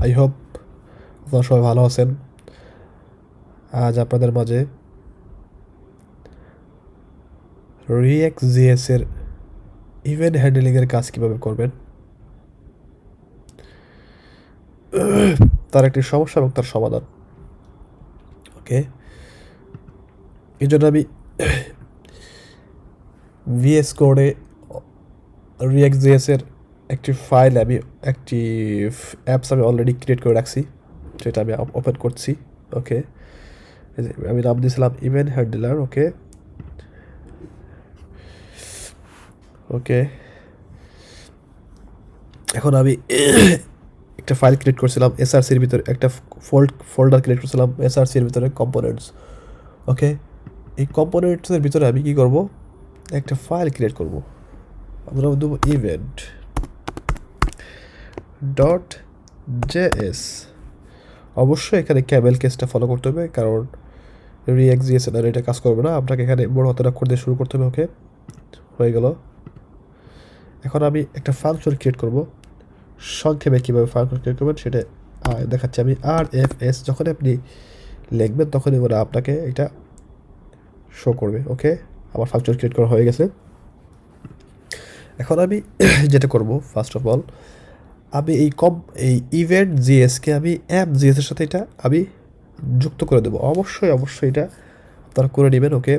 I hope আপনারা সবাই ভালো আছেন। আজ আপনাদের মাঝে React.js এর ইভেন্ট হ্যান্ডলিংয়ের কাজ কীভাবে করবেন তার একটি সমস্যা এবং তার সমাধান। ওকে, এই জন্য আমি ভিএস কোডে React.js এর একটি ফাইল একটি অ্যাপস আমি অলরেডি ক্রিয়েট করে রাখছি, সেটা আমি ওপেন করছি। ওকে, আমি নাম দিয়েছিলাম ইভেন্ট হ্যান্ডলার। ওকে ওকে এখন আমি একটা ফাইল ক্রিয়েট করছিলাম এসআরসির ভিতরে, একটা ফোল্ডার ক্রিয়েট করছিলাম এসআরসির ভিতরে কম্পোনেন্টস। ওকে, এই কম্পোনেন্টসের ভিতরে আমি কি করব, একটা ফাইল ক্রিয়েট করব। আমরা দেবো ইভেন্ট ডট জেএস। অবশ্যই এখানে ক্যামেল কেসটা ফলো করতে হবে, কারণ React.js এর এটা কাজ করবে না, আপনাকে এখানে বড় হাতের অক্ষর দিয়ে শুরু করতে হবে। ওকে, হয়ে গেল। এখন আমি একটা ফাংশন ক্রিয়েট করব। সংক্ষেপে কীভাবে ফাংশন ক্রিয়েট করবেন সেটা দেখাচ্ছি আমি। RFS যখন আপনি লিখবেন তখনই ওরা আপনাকে এটা শো করবে। ওকে, আমার ফাংশন ক্রিয়েট করা হয়ে গেছে। এখন আমি যেটা করব, ফার্স্ট অফ অল আমি এই ইভেন্ট জিএসকে আমি অ্যাপ জিএসের সাথে এটা আমি যুক্ত করে দেবো। অবশ্যই এটা আপনারা করে নেবেন। ওকে,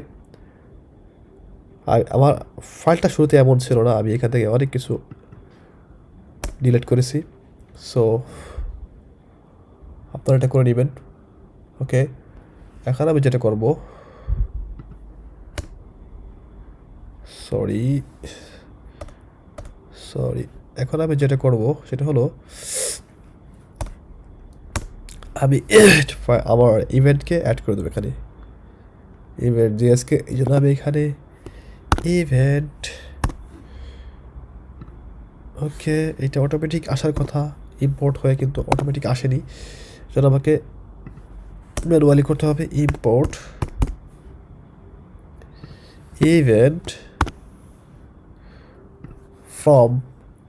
আর আমার ফাইলটা শুরুতে এমন ছিল না, আমি এখান থেকে অনেক কিছু ডিলিট করেছি। সো আপনারা এটা করে নেবেন। ওকে, এখন আমি যেটা করব, সরি এখন আমি যেটা করব সেটা হলো আমি আমার ইভেন্টকে অ্যাড করে দেবো এখানে, ইভেন্ট জিএসকে। এই জন্য আমি এখানে ইভেন্ট, ওকে, এটা অটোমেটিক আসার কথা, ইম্পোর্ট হয়ে কিন্তু অটোমেটিক আসেনি, যেন আমাকে ম্যানুয়ালি করতে হবে। Import event from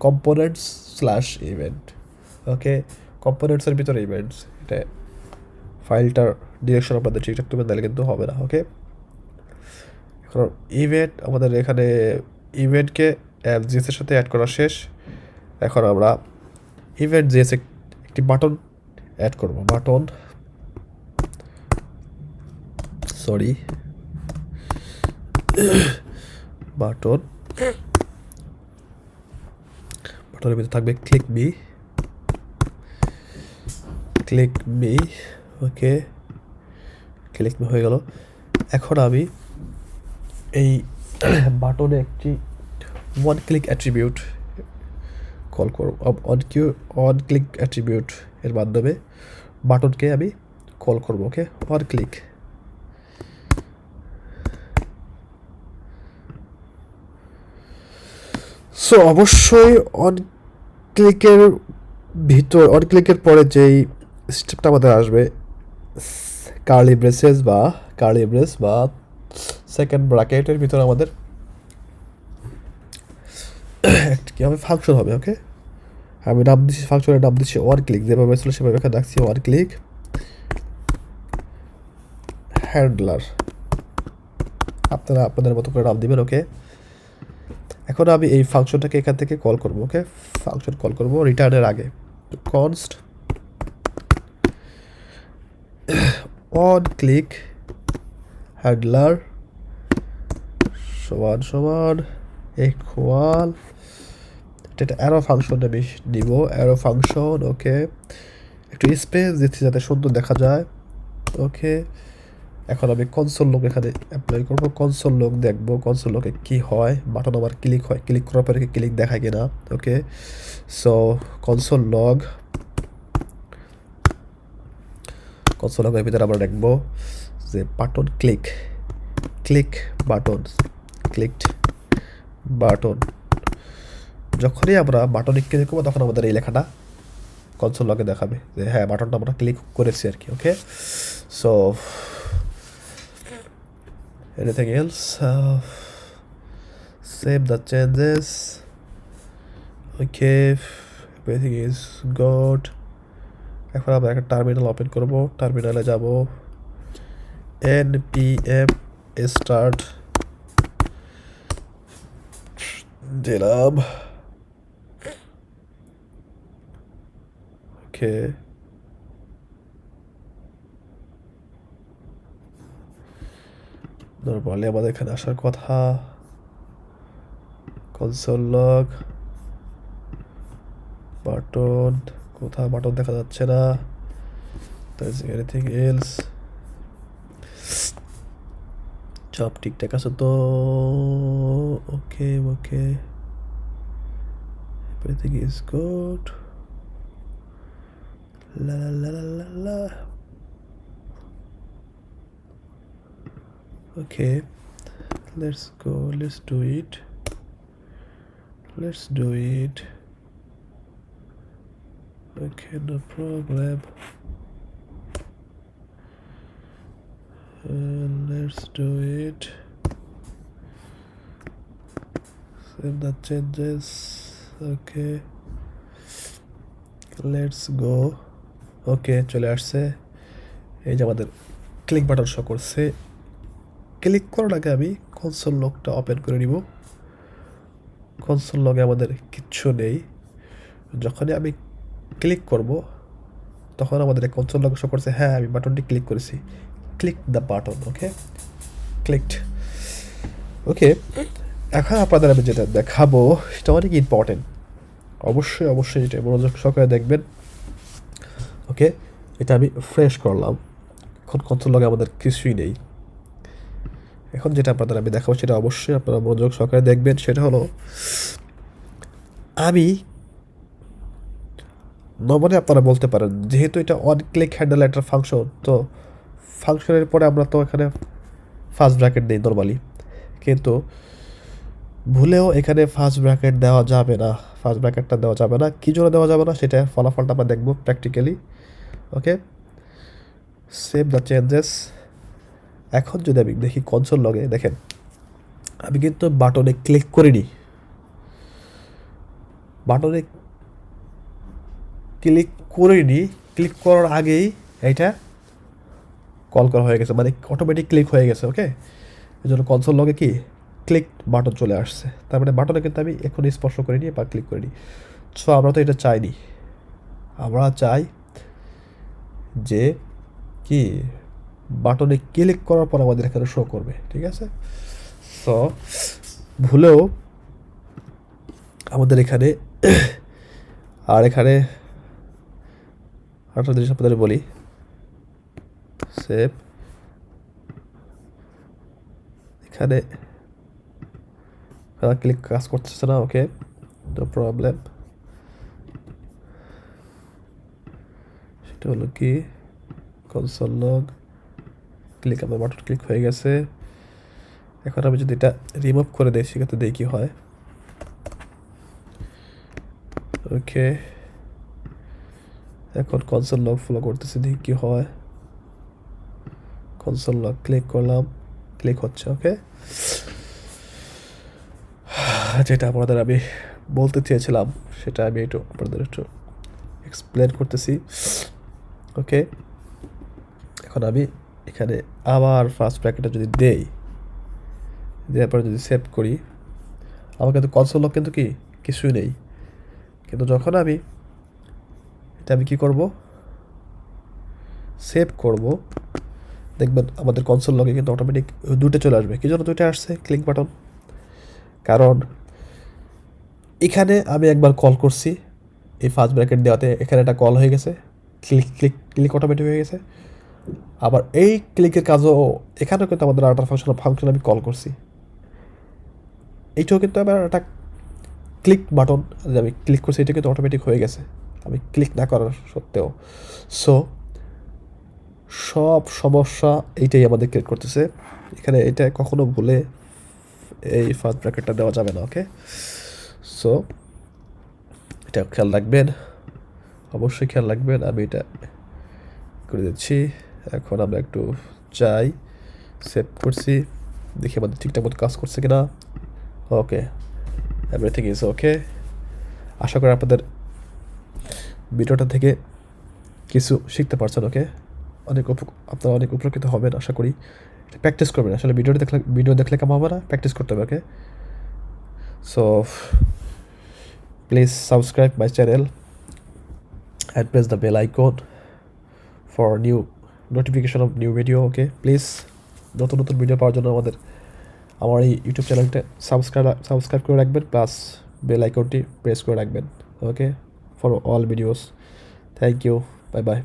components slash event. Okay, কম্পোনেন্টসের ভিতরে ইভেন্টস, এটা ফাইলটার ডিরেকশন আপনাদের ঠিক রাখতে হবে, তাহলে কিন্তু হবে না। ওকে, এখন ইভেন্ট আমাদের এখানে ইভেন্টকে অ্যাপ জিএসের সাথে অ্যাড করা শেষ। এখন আমরা ইভেন্ট জিএস একটি বাটন অ্যাড করব। বাটনের ভিতরে থাকবে ক্লিক মি। ওকে, ক্লিক মি হয়ে গেল। এখন আমি এই বাটনে একটি ওয়ান ক্লিক অ্যাট্রিবিউট কল করব। অন ক্লিক অ্যাট্রিবিউট এর মাধ্যমে বাটনকে আমি কল করব। ওকে, ওয়ান ক্লিক। সো অবশ্যই অন ক্লিকের পরে যেই স্টেপটা আমাদের আসবে, কার্লি ব্রেস বা সেকেন্ড ব্র্যাকেটের ভিতরে আমাদের কীভাবে ফাংশন হবে। ওকে, আমি নাম দিচ্ছি, ফাংশনের নাম দিচ্ছি ওয়ান ক্লিক, যেভাবে ছিল সেভাবে এখানে রাখছি ওয়ান ক্লিক হ্যান্ডলার। আপনারা আপনাদের মতো করে নাম দিবেন। ওকে, এখন আমি এই ফাংশনটাকে এখান থেকে কল করব। ওকে, ফাংশন কল করব রিটার্নের আগে কনস্ট অন ক্লিক হ্যান্ডলার সমান ইকুয়াল, এটা অ্যারো ফাংশন আমি নিব, অ্যারো ফাংশন। ওকে, একটু স্পেস দিচ্ছি যাতে সুন্দর দেখা যায়। ওকে, এখন আমি কনসোল লগ এখানে অ্যাপ্লাই করব। কনসোল লগ দেখবো, কনসোল লগে কী হয়, বাটন আবার ক্লিক হয়, ক্লিক করার পরে ক্লিক দেখায় কিনা। ওকে, সো কনসোল লগের ভিতরে আমরা দেখবো যে বাটন বাটন যখনই আমরা বাটনে ক্লিক করবো তখন আমাদের এই লেখাটা কনসোল লগে দেখাবে যে হ্যাঁ বাটনটা আমরা ক্লিক করেছি আর কি। ওকে, so anything else, save the changes. Okay, everything is good. এখন আমরা একটা টার্মিনাল ওপেন করব, টার্মিনালে যাব, npm start দিলাম, ওকে। নরমালি আমাদের এখানে আসার কথা, কনসোল লগ, বাটন, কোথাও বাটন দেখা যাচ্ছে না, এনিথিং এলস, সব ঠিকঠাক আছে তো, ওকে ওকে, এভরিথিং ইজ গুড, লা লা লা লা লা লা, okay, let's go, let's do it, okay, no problem, let's do it, save the changes, okay, let's go, okay, চলে আসছে। এই যে আমাদের ক্লিক বাটন শো করছে। ক্লিক করার আগে আমি কনসোল লগটা ওপেন করে নিব। কনসোল লগে আমাদের কিচ্ছু নেই। যখনই আমি ক্লিক করব তখন আমাদের কনসোল লগ শো করছে, হ্যাঁ আমি বাটনটি ক্লিক করেছি। Click the button, okay, clicked, okay. এখন আপনাদের আমি যেটা দেখাবো সেটা অনেক ইম্পর্টেন্ট, অবশ্যই অবশ্যই এটা মনোযোগ সহকারে দেখবেন, ওকে। এটা আমি ফ্রেশ করলাম, এখন কনসোল লগে আমাদের কিছুই নেই। এখন যেটা আপনাদের আমি দেখাবো সেটা অবশ্যই আপনারা মনোযোগ সহকারে দেখবেন। সেটা হলো, আমি নর্মালি আপনারা বলতে পারেন যেহেতু এটা ওয়ান ক্লিক হ্যান্ডেল একটা ফাংশন, তো ফাংশনের পরে আমরা তো এখানে ফার্স্ট ব্র্যাকেট দিই নর্মালি, কিন্তু ভুলেও এখানে ফার্স্ট ব্র্যাকেট দেওয়া যাবে না। ফার্স্ট ব্র্যাকেটটা দেওয়া যাবে না, কী জন্য দেওয়া যাবে না সেটা ফলাফলটা আমরা দেখবো practically, okay. Save the changes. এখন যদি আমি দেখি কনসোল লগে, দেখেন আমি কিন্তু বাটনে ক্লিক করিনি, বাটনে ক্লিক করিনি, ক্লিক করার আগেই এইটা কল করা হয়ে গেছে, মানে অটোমেটিক ক্লিক হয়ে গেছে, ওকে। এই জন্য কনসোল লগে কি ক্লিক বাটন চলে আসছে, তার মানে বাটনে কিন্তু আমি এখনই স্পর্শ করিনি বা ক্লিক করিনি। সো আমরা তো এটা চাইনি, আমরা চাই যে কি বাটনে ক্লিক করার পর আমাদের এখানে শো করবে, ঠিক আছে। সো ভুলেও আমাদের এখানে আর এখানে আরেকটা জিনিস আপনাদের বলি, সেভ, এখানে ক্লিক কাজ করতেছে না, ওকে, নো প্রবলেম। সেটা হলো কি কনসোল লগ, ক্লিক, আমার বাটন ক্লিক হয়ে গেছে। এখন আমি যদি এটা রিমুভ করে দিই সেক্ষেত্রে দেখি কি হয়, ওকে। এখন কনসোল লগ ফলো করতেছি, দেখি কি হয়। কনসোল লগ ক্লিক করলাম, ক্লিক হচ্ছে, ওকে। যেটা আপনাদের আমি বলতে চেয়েছিলাম সেটা আমি একটু আপনাদের একটু এক্সপ্লেন করতেছি, ওকে। এখন আমি এখানে আবার ফার্স্ট ব্র্যাকেটটা যদি দেই, দেওয়ার পরে যদি সেভ করি, আমার কিন্তু কনসোল লগ কিন্তু কি কিছুই নেই। কিন্তু যখন আমি এটা আমি কী করব, সেভ করব, দেখবেন আমাদের কনসোল লগে কিন্তু অটোমেটিক দুটো চলে আসবে। কী জন্য দুটো আসছে ক্লিক বাটন, কারণ এখানে আমি একবার কল করছি এই ফার্স্ট ব্র্যাকেট দেওয়াতে, এখানে একটা কল হয়ে গেছে, ক্লিক ক্লিক ক্লিক অটোমেটিক হয়ে গেছে। আবার এই ক্লিকের কাজও এখানেও কিন্তু আমাদের আরেকটা ফাংশন আমি কল করছি, এইটাও কিন্তু আবার একটা ক্লিক বাটন আমি ক্লিক করছি, এটা কিন্তু অটোমেটিক হয়ে গেছে আমি ক্লিক না করার সত্ত্বেও। সো সব সমস্যা এইটাই আমাদের ক্রিয়েট করতেছে। এখানে এটা কখনো ভুলে এই ফার্স্ট ব্র্যাকেটটা দেওয়া যাবে না, ওকে। সো এটা খেয়াল রাখবেন, অবশ্যই খেয়াল রাখবেন। আমি এটা করে দিচ্ছি। এখন আমরা একটু চাই, সেভ করছি, দেখি আমাদের ঠিকঠাক মতো কাজ করছে কিনা, ওকে, এভরিথিং ইজ ওকে। আশা করি আপনাদের ভিডিওটা থেকে কিছু শিখতে পারছেন। ওকে, আপনারা অনেক উপকৃত হবেন আশা করি। প্র্যাকটিস করবেন, আসলে ভিডিও দেখলে কাম হবে না, প্র্যাকটিস করতে হবে। Okay, so please subscribe my channel and press the bell icon for new notification of new video. Okay, please নতুন নতুন ভিডিও পাওয়ার জন্য আমার এই ইউটিউব চ্যানেলটা সাবস্ক্রাইব করে রাখবেন, প্লাস বেল আইকনটি প্রেস করে রাখবেন। Okay, for all videos. Thank you, bye by.